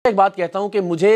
एक बात कहता हूं कि मुझे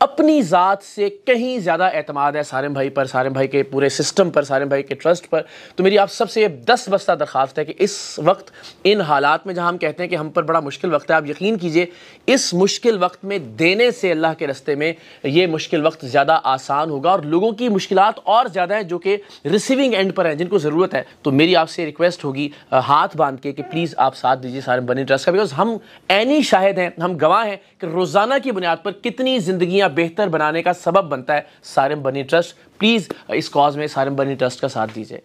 अपनी ज़ात से कहीं ज़्यादा एतमाद है सारिम भाई पर, सारिम भाई के पूरे सिस्टम पर, सारिम भाई के ट्रस्ट पर। तो मेरी आप सबसे दस बस्ता दरख्वास्त है कि इस वक्त इन हालात में जहां हम कहते हैं कि हम पर बड़ा मुश्किल वक्त है, आप यकीन कीजिए इस मुश्किल वक्त में देने से अल्लाह के रस्ते में ये मुश्किल वक्त ज़्यादा आसान होगा और लोगों की मुश्किलात और ज़्यादा हैं जो कि रिसीविंग एंड पर हैं, जिनको ज़रूरत है। तो मेरी आपसे रिक्वेस्ट होगी हाथ बांध के कि प्लीज़ आप साथ दीजिए सारिम बनी ट्रस्ट का, बिकॉज हम ऐनी शाहिद हैं, हम गवाह हैं कि रोज़ाना की बुनियाद पर कितनी ज़िंदगियाँ बेहतर बनाने का सबब बनता है सारिम बनी ट्रस्ट। प्लीज इस कॉज में सारिम बनी ट्रस्ट का साथ दीजिए।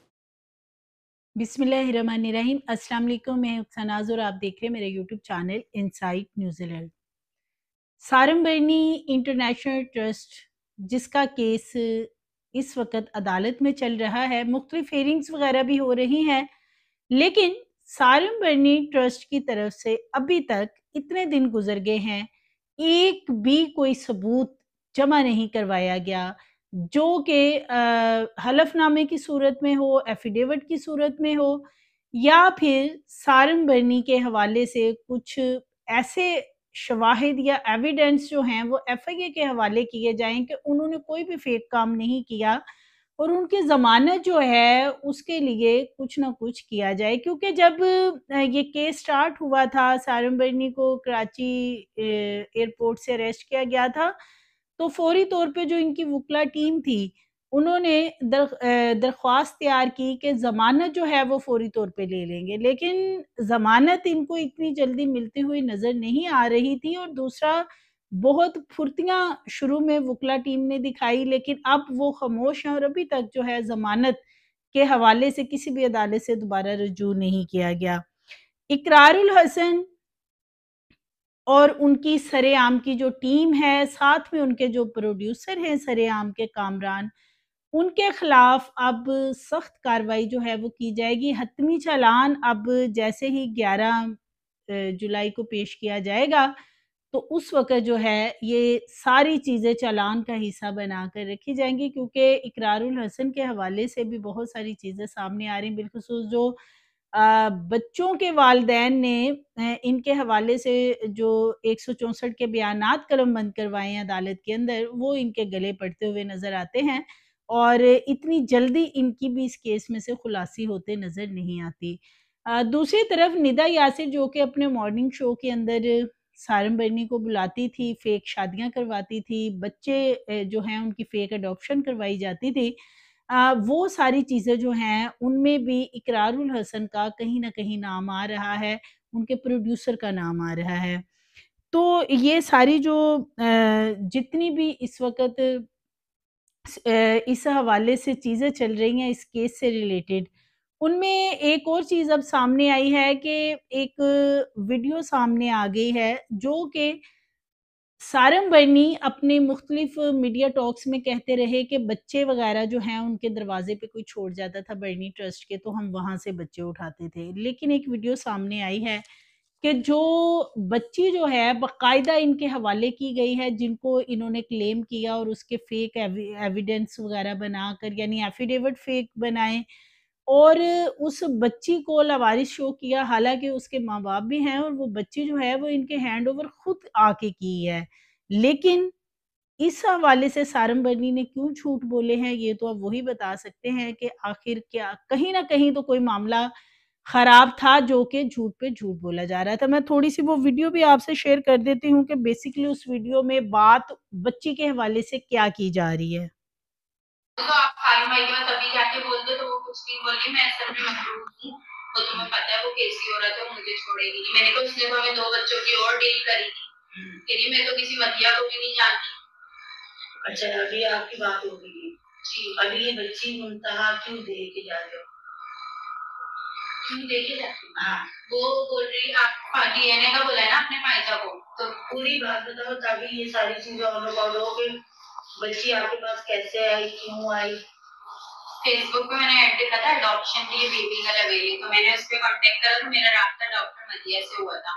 बिस्मिल्लाहिर्रहमानिर्रहीम। अस्सलाम वालेकुम, मैं हुक्सनाज और आप देख रहे हैं मेरे YouTube channel insight New Zealand. Sarim बनी इंटरनेशनल ट्रस्ट जिसका केस इस वक्त अदालत में चल रहा है, मुख्तलिफ हेयरिंग्स वगैरह भी हो रही हैं, लेकिन सारिम बनी ट्रस्ट की तरफ से अभी तक इतने दिन गुजर गए हैं, एक भी कोई सबूत जमा नहीं करवाया गया जो कि हलफनामे की सूरत में हो, एफिडेविट की सूरत में हो, या फिर सारिम बनी के हवाले से कुछ ऐसे शवाहिद या एविडेंस जो हैं वो एफआईए के हवाले किए जाएं कि उन्होंने कोई भी फेक काम नहीं किया और उनकी ज़मानत जो है उसके लिए कुछ ना कुछ किया जाए। क्योंकि जब ये केस स्टार्ट हुआ था, सारिम बनी को कराची एयरपोर्ट से अरेस्ट किया गया था, तो फौरी तौर पे जो इनकी वुकला टीम थी, उन्होंने दरख्वास्त तैयार की कि ज़मानत जो है वो फौरी तौर पे ले लेंगे, लेकिन ज़मानत इनको इतनी जल्दी मिलती हुई नज़र नहीं आ रही थी। और दूसरा, बहुत फुर्तियाँ शुरू में वुकला टीम ने दिखाई, लेकिन अब वो खामोश हैं और अभी तक जो है ज़मानत के हवाले से किसी भी अदालत से दोबारा रुजू नहीं किया गया। इकरारुल हसन और उनकी सरेआम की जो टीम है, साथ में उनके जो प्रोड्यूसर हैं सरेआम के कामरान, उनके खिलाफ अब सख्त कार्रवाई जो है वो की जाएगी। हतमी चालान अब जैसे ही 11 जुलाई को पेश किया जाएगा, तो उस वक़्त जो है ये सारी चीज़ें चालान का हिस्सा बनाकर रखी जाएँगी, क्योंकि इकरारुल हसन के हवाले से भी बहुत सारी चीज़ें सामने आ रही हैं। बिलख़ुसूस जो बच्चों के वालिदैन ने इनके हवाले से जो 164 के बयानात कलमबंद करवाए हैं अदालत के अंदर, वो इनके गले पड़ते हुए नज़र आते हैं और इतनी जल्दी इनकी भी इस केस में से खुलासी होते नज़र नहीं आती। दूसरी तरफ निदा यासिर जो कि अपने मॉर्निंग शो के अंदर सारिम बनी को बुलाती थी, फेक शादियाँ करवाती थी, बच्चे जो हैं उनकी फेक अडॉप्शन करवाई जाती थी। वो सारी चीज़ें जो हैं उनमें भी इकरारुल हसन का कहीं न कहीं नाम आ रहा है, उनके प्रोड्यूसर का नाम आ रहा है। तो ये सारी जो जितनी भी इस वक़्त इस हवाले से चीज़ें चल रही हैं इस केस से रिलेटेड, उनमें एक और चीज़ अब सामने आई है कि एक वीडियो सामने आ गई है जो कि सारंग बरनी अपने मुख्तलिफ मीडिया टॉक्स में कहते रहे कि बच्चे वगैरह जो हैं उनके दरवाजे पे कोई छोड़ जाता था बरनी ट्रस्ट के, तो हम वहाँ से बच्चे उठाते थे। लेकिन एक वीडियो सामने आई है कि जो बच्ची जो है बाकायदा इनके हवाले की गई है, जिनको इन्होंने क्लेम किया और उसके फेक एविडेंस वगैरह बनाकर, यानी एफिडेविट फेक बनाए और उस बच्ची को लावारिस शो किया, हालाँकि उसके माँ-बाप भी हैं और वो बच्ची जो है वो इनके हैंडओवर खुद आके की है। लेकिन इस हवाले से सारंग बरनी ने क्यों झूठ बोले हैं, ये तो अब वही बता सकते हैं कि आखिर क्या कहीं न कहीं तो कोई मामला खराब था जो कि झूठ पे झूठ बोला जा रहा था। मैं थोड़ी-सी वो वीडियो भी आपसे शेयर कर देती हूँ कि बेसिकली उस वीडियो में बात बच्ची के हवाले से क्या की जा रही है। तो आप सारी भाई के पास अभी जाके बोल दो तो वो कुछ नहीं बोलेगी, मैं सर में मखरूज हूँ, तो तुम्हें पता है वो कैसी औरत है, मुझे छोड़ेगी नहीं। मैंने तो उसने तो हमें 2 बच्चों की और डील करी थी, कह रही मैं तो किसी मदिया को भी नहीं जानती। अच्छा, अभी आपकी बात हो गई है जी, अभी ये बच्ची मुंतहा क्यों दे के जा रहे हो? क्यों दे के जाती हो? हाँ, वो बोल रही आप डीएनए का बोला है ना अपने भाईजा को, तो पूरी बात बताओ तभी ये सारी चीजें ऑन रिकॉर्ड हो गई। बच्ची आपके पास कैसे आई, क्यों आई? फेसबुक पे मैंने ऐड देखा था अडॉप्शन के लिए बेबी गर्ल अवेलेबल, तो मैंने उस पे कांटेक्ट करा तो मेरा राब्ता डॉक्टर मदिया से हुआ था।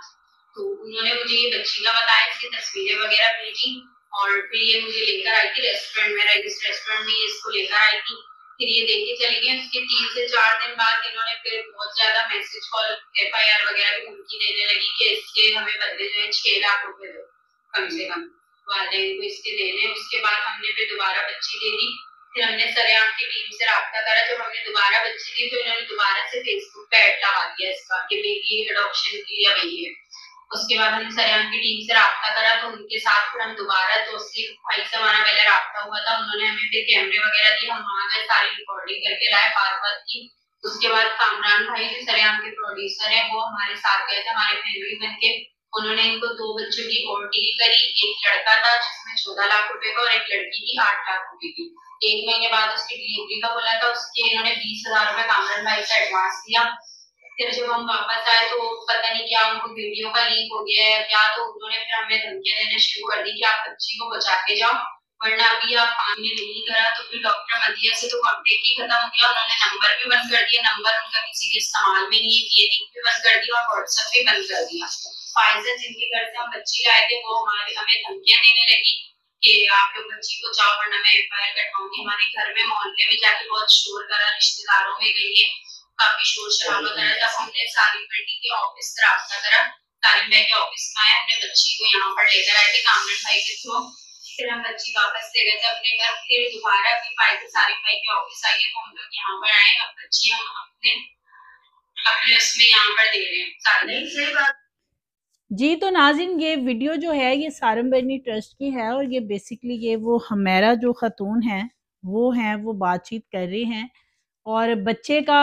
तो उन्होंने मुझे ये बच्ची का बताया, इसकी तस्वीरें वगैरह भेजी और फिर ये मुझे लेकर आई थी रेस्टोरेंट में, रईस रेस्टोरेंट में इसको लेकर आई थी। फिर ये देख के चली गई। उसके 3 से 4 दिन बाद इन्होंने फिर बहुत ज्यादा मैसेज कॉल एफआईआर वगैरह की धमकी देने लगी कि इसके हमें बदले जो है 6 लाख रुपए दो, कम से कम वालिदैन को इसके देने। उसके बाद हमने फिर दोबारा बच्ची दे दी। फिर हमने सरेआम की टीम से राब्ता करा। जब हमने दोबारा बच्ची दी तो इन्होंने दोबारा से फेसबुक पे ऐड लगा दिया इसका कि बेबी अडॉप्शन के लिए वही है। उसके बाद हमने सरेआम की टीम से राब्ता करा तो उनके साथ फिर हम दोबारा 2 से 2.5 से हमारा पहले राब्ता हुआ था। उन्होंने हमें फिर कैमरे वगैरह दिए, हम वहाँ गए, सारी रिकॉर्डिंग करके लाए, बात की। उसके बाद कामरान भाई जो सरेआम के प्रोड्यूसर है वो हमारे साथ गए थे, हमारे फैमिली बन के। उन्होंने इनको 2 बच्चों की और डील करी। एक लड़का था जिसमें 14 लाख रुपए का और एक लड़की थी 8 लाख रुपए की। 1 महीने बाद उसकी डिलीवरी का बोला था। उसके इन्होंने 20,000 रुपए कामरान भाई से एडवांस दिया। फिर जब हम वापस आए तो पता नहीं क्या उनको वीडियो का लीक हो गया है क्या, तो उन्होंने फिर हमें धमकियां देना शुरू कर दी कि आप बच्ची को बचा के जाओ वरना अभी आप पानी नहीं करा। तो फिर डॉक्टर मदिया से तो कॉन्टेक्ट ही खत्म हो गया। उन्होंने नंबर भी बंद कर दिया, नंबर उनका किसी के इस्तेमाल में नहीं है, क्लिनिक भी बंद कर दिया और व्हाट्सएप भी बंद कर दिया। फाइजर जिनके घर से हम बच्ची लाए थे वो हमें धमकियां देने लगी कि आप लोग बच्ची को जाओ वरना मैं एफआईआर कटवाऊंगी। हमारे घर में मोहल्ले में जाके बहुत शोर करा, रिश्तेदारों में गई है, काफी शोर शराबा करा। तब हमने सारी बेटी के ऑफिस से राब्ता करा, सारिम भाई के ऑफिस में आए, हमने बच्ची को यहाँ पर लेकर आए थे कामरान भाई के थ्रू। फिर हम बच्ची वापस ले गए थे अपने घर। फिर दोबारा भी फाइल सारिम भाई के ऑफिस आई है तो हम लोग यहाँ पर आए। अब बच्ची हम अपने उसमें यहाँ पर दे रहे हैं। नहीं सही बात जी। तो नाज़रीन ये वीडियो जो है ये सारम बर्नी ट्रस्ट की है और ये बेसिकली ये वो हमेरा जो ख़तून है वो बातचीत कर रही हैं और बच्चे का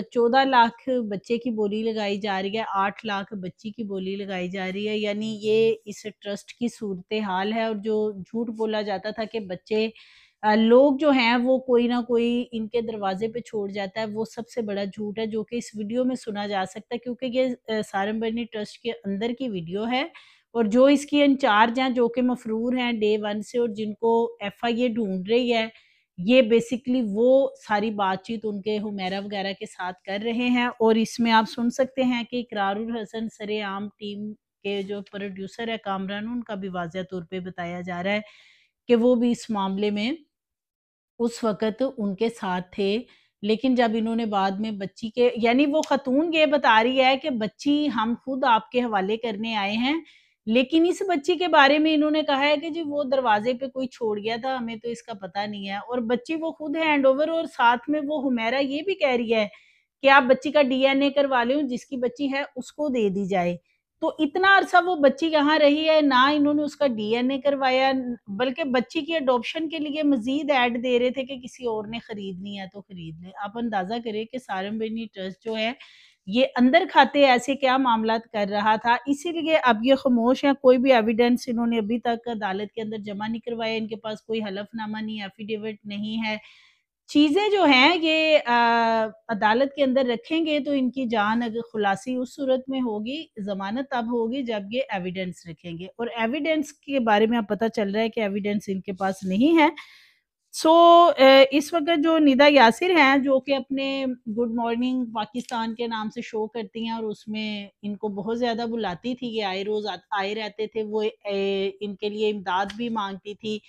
14 लाख बच्चे की बोली लगाई जा रही है, 8 लाख बच्ची की बोली लगाई जा रही है। यानी ये इस ट्रस्ट की सूरत हाल है। और जो झूठ बोला जाता था कि बच्चे लोग जो हैं वो कोई ना कोई इनके दरवाजे पे छोड़ जाता है, वो सबसे बड़ा झूठ है जो कि इस वीडियो में सुना जा सकता है क्योंकि ये सारम बर्नी ट्रस्ट के अंदर की वीडियो है। और जो इसकी इंचार्ज हैं जो कि मफरूर हैं डे 1 से और जिनको एफआईए ढूंढ रही है, ये बेसिकली वो सारी बातचीत उनके हुमैरा वगैरह के साथ कर रहे हैं। और इसमें आप सुन सकते हैं कि इकरारुल हसन सरेआम टीम के जो प्रोड्यूसर है कामरान, उनका भी वाज़िह तौर पे बताया जा रहा है कि वो भी इस मामले में उस वक़्त उनके साथ थे। लेकिन जब इन्होंने बाद में बच्ची के यानी वो ख़तून ये बता रही है कि बच्ची हम खुद आपके हवाले करने आए हैं, लेकिन इस बच्ची के बारे में इन्होंने कहा है कि जी वो दरवाज़े पे कोई छोड़ गया था, हमें तो इसका पता नहीं है। और बच्ची वो खुद हैंडओवर और साथ में वो हुमैरा ये भी कह रही है कि आप बच्ची का डीएनए करवा लें, जिसकी बच्ची है उसको दे दी जाए। तो इतना अरसा वो बच्ची यहाँ रही है, ना इन्होंने उसका डीएनए करवाया, बल्कि बच्ची की अडॉप्शन के लिए मज़ीद ऐड दे रहे थे कि किसी और ने खरीदनी है तो खरीद ले। आप अंदाज़ा करें कि सारम बर्नी ट्रस्ट जो है, ये अंदर खाते ऐसे क्या मामलात कर रहा था, इसीलिए अब ये खामोश है। कोई भी एविडेंस इन्होंने अभी तक अदालत के अंदर जमा नहीं करवाया, इनके पास कोई हलफनामा नहीं, एफिडेविट नहीं है। चीज़ें जो हैं ये अदालत के अंदर रखेंगे तो इनकी जान अगर खुलासी उस सूरत में होगी, ज़मानत तब होगी जब ये एविडेंस रखेंगे। और एविडेंस के बारे में अब पता चल रहा है कि एविडेंस इनके पास नहीं है। सो इस वक़्त जो निदा यासिर हैं जो कि अपने गुड मॉर्निंग पाकिस्तान के नाम से शो करती हैं और उसमें इनको बहुत ज़्यादा बुलाती थी, ये आए रोज़ आए रहते थे, वो इनके लिए इमदाद भी माँगती थी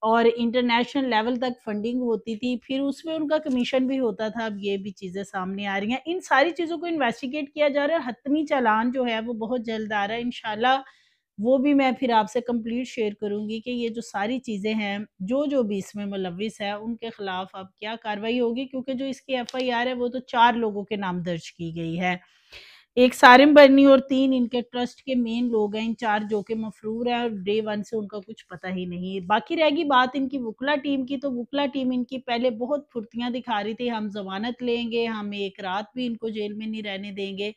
और इंटरनेशनल लेवल तक फंडिंग होती थी, फिर उसमें उनका कमीशन भी होता था। अब ये भी चीज़ें सामने आ रही हैं। इन सारी चीज़ों को इन्वेस्टिगेट किया जा रहा है। हतमी चालान जो है वो बहुत जल्द आ रहा है इंशाल्लाह, वो भी मैं फिर आपसे कंप्लीट शेयर करूँगी कि ये जो सारी चीज़ें हैं, जो भी इसमें मुलव्विस है उनके खिलाफ अब क्या कार्रवाई होगी, क्योंकि जो इसकी एफआईआर है वो तो 4 लोगों के नाम दर्ज की गई है। एक सारिम बर्नी और 3 इनके ट्रस्ट के मेन लोग हैं, इंचार्ज जो कि मफरूर है और डे 1 से उनका कुछ पता ही नहीं। बाकी रहेगी बात इनकी वुकला टीम की, तो वुकला टीम इनकी पहले बहुत फुर्तियाँ दिखा रही थी, हम ज़मानत लेंगे, हम एक रात भी इनको जेल में नहीं रहने देंगे।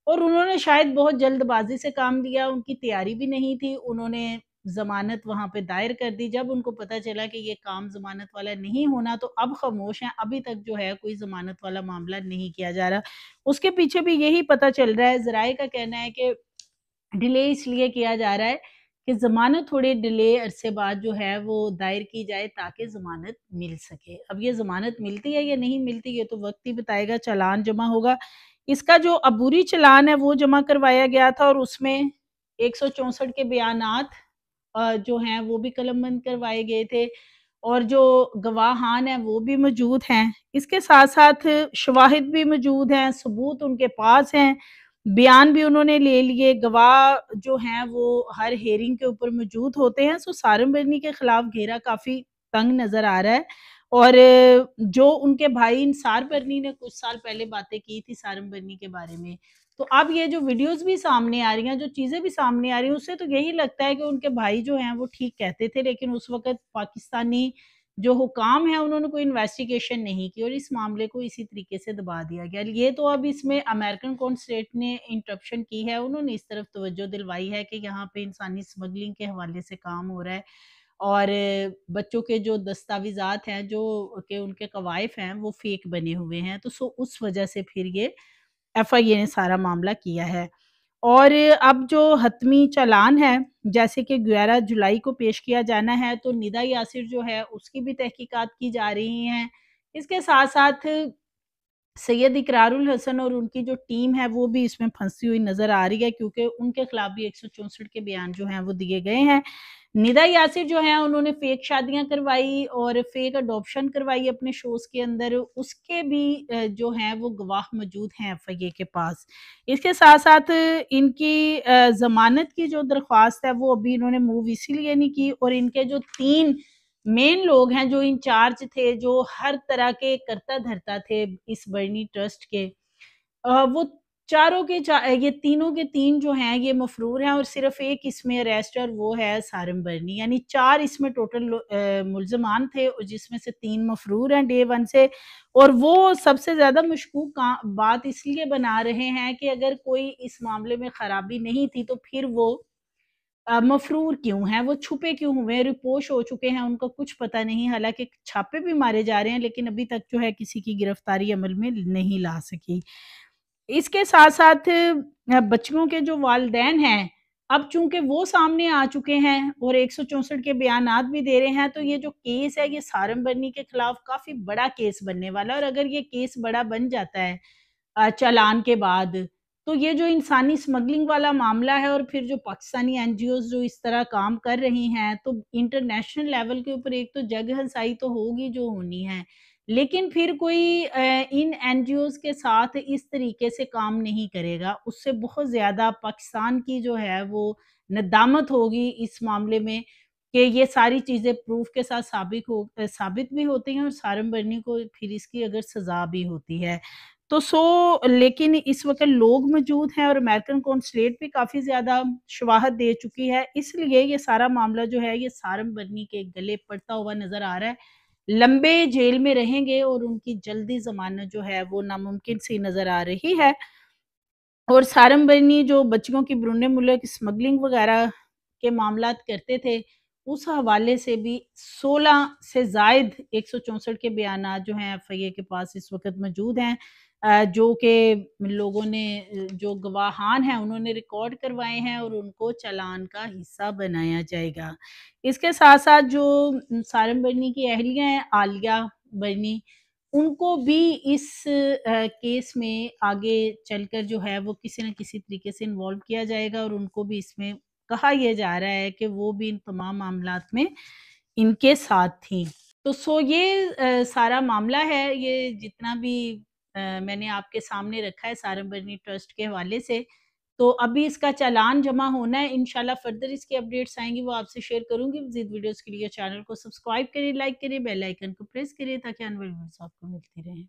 और उन्होंने शायद बहुत जल्दबाज़ी से काम लिया, उनकी तैयारी भी नहीं थी, उन्होंने ज़मानत वहाँ पे दायर कर दी। जब उनको पता चला कि ये काम ज़मानत वाला नहीं होना तो अब ख़ामोश हैं, अभी तक जो है कोई ज़मानत वाला मामला नहीं किया जा रहा। उसके पीछे भी यही पता चल रहा है, ज़राए का कहना है कि डिले इसलिए किया जा रहा है कि ज़मानत थोड़े डिले अरसे बाद जो है वो दायर की जाए ताकि ज़मानत मिल सके। अब ये ज़मानत मिलती है या नहीं मिलती ये तो वक्त ही बताएगा, चालान जमा होगा। इसका जो अबूरी चालान है वो जमा करवाया गया था और उसमें 164 के बयानात जो हैं वो भी कलमबंद करवाए गए थे और जो गवाहान हैं वो भी मौजूद हैं। इसके साथ-साथ शवाहिद भी मौजूद हैं, सबूत उनके पास हैं। बयान भी उन्होंने ले लिए, गवाह जो हैं वो हर हेयरिंग के ऊपर मौजूद होते हैं। सो सारम बरनी के खिलाफ घेरा काफ़ी तंग नज़र आ रहा है। और जो उनके भाई इंसार बरनी ने कुछ साल पहले बातें की थी सारम बरनी के बारे में, तो अब ये जो वीडियोस भी सामने आ रही हैं, जो चीज़ें भी सामने आ रही हैं, उससे तो यही लगता है कि उनके भाई जो हैं वो ठीक कहते थे, लेकिन उस वक़्त पाकिस्तानी जो हुकाम है उन्होंने कोई इन्वेस्टिगेशन नहीं की और इस मामले को इसी तरीके से दबा दिया गया। ये तो अब इसमें अमेरिकन कॉन्सुलेट ने इंटरप्शन की है, उन्होंने इस तरफ तवज्जो दिलवाई है कि यहाँ पे इंसानी स्मगलिंग के हवाले से काम हो रहा है और बच्चों के जो दस्तावेज़ात हैं, जो कि उनके कवायफ हैं, वो फेक बने हुए हैं। तो सो उस वजह से फिर ये एफआईए ने सारा मामला किया है। और अब जो हतमी चालान है, जैसे कि 11 जुलाई को पेश किया जाना है, तो निदा यासिर जो है उसकी भी तहकीकात की जा रही हैं। इसके साथ-साथ सैयद इकरारुल हसन और उनकी जो टीम है वो भी इसमें फंसी हुई नज़र आ रही है, क्योंकि उनके खिलाफ भी 164 के बयान जो हैं वो दिए गए हैं। निदा यासिर जो हैं उन्होंने फेक शादियाँ करवाई और फेक अडॉप्शन करवाई अपने शोज़ के अंदर, उसके भी जो हैं वो गवाह मौजूद हैं एफआईए के पास। इसके साथ-साथ इनकी ज़मानत की जो दरख्वास्त है वो अभी इन्होंने मूव इसीलिए नहीं की, और इनके जो 3 मेन लोग हैं जो इंचार्ज थे, जो हर तरह के करता-धरता थे इस बरनी ट्रस्ट के, वो चारों के ये तीनों के तीन जो हैं ये मफरूर हैं और सिर्फ एक इसमें अरेस्ट है और वो है सारम बरनी। यानी 4 इसमें टोटल मुल्ज़मान थे और जिसमें से 3 मफरूर हैं डे 1 से। और वो सबसे ज़्यादा मशकूक बात इसलिए बना रहे हैं कि अगर कोई इस मामले में खराबी नहीं थी तो फिर वो मफ़रूर क्यों हैं, वो छुपे क्यों हुए हैं, रिपोश हो चुके हैं, उनका कुछ पता नहीं। हालाँकि छापे भी मारे जा रहे हैं, लेकिन अभी तक जो है किसी की गिरफ्तारी अमल में नहीं ला सकी। इसके साथ-साथ बच्चियों के जो वालिदैन हैं, अब चूँकि वो सामने आ चुके हैं और 164 के बयानात भी दे रहे हैं, तो ये जो केस है, ये सारम बरनी के खिलाफ काफ़ी बड़ा केस बनने वाला है। और अगर ये केस बड़ा बन जाता है चालान के बाद, तो ये जो इंसानी स्मगलिंग वाला मामला है और फिर जो पाकिस्तानी एनजीओज़ जो इस तरह काम कर रही हैं, तो इंटरनेशनल लेवल के ऊपर एक तो जग-हंसाई तो होगी जो होनी है, लेकिन फिर कोई इन एनजीओज़ के साथ इस तरीके से काम नहीं करेगा। उससे बहुत ज़्यादा पाकिस्तान की जो है वो नदामत होगी इस मामले में कि ये सारी चीज़ें प्रूफ़ के साथ साबित भी होती हैं और सारम बरनी को फिर इसकी अगर सज़ा भी होती है। तो लेकिन इस वक़्त लोग मौजूद हैं और अमेरिकन कॉन्सुलेट भी काफ़ी ज़्यादा शवाहद दे चुकी है, इसलिए ये सारा मामला जो है ये सारम बरनी के गले पड़ता हुआ नज़र आ रहा है। लंबे जेल में रहेंगे और उनकी जल्दी ज़मानत जो है वो नामुमकिन सी नज़र आ रही है। और सारम बरनी जो बच्चियों की बैरून मुल्क स्मगलिंग वगैरह के मामलात करते थे, उस हवाले से भी 16 से ज़ायद 164 के बयानात जो हैं एफआईए के पास इस वक़्त मौजूद हैं, जो कि लोगों ने जो गवाहान हैं उन्होंने रिकॉर्ड करवाए हैं और उनको चालान का हिस्सा बनाया जाएगा। इसके साथ-साथ जो सारम बरनी की अहलिया हैं आलिया बरनी, उनको भी इस केस में आगे चलकर जो है वो किसी न किसी तरीके से इन्वॉल्व किया जाएगा और उनको भी इसमें कहा यह जा रहा है कि वो भी इन तमाम मामलात में इनके साथ थीं। तो ये सारा मामला है, ये जितना भी मैंने आपके सामने रखा है सारम बरनी ट्रस्ट के हवाले से, तो अभी इसका चालान जमा होना है। इंशाल्लाह फर्दर इसकी अपडेट्स आएँगी, वो आपसे शेयर करूँगी। मज़ीद वीडियोज़ के लिए चैनल को सब्सक्राइब करिए, लाइक करिए, बेल आइकन को प्रेस करिए ताकि आने वाली वीडियोज़ आपको मिलती रहें।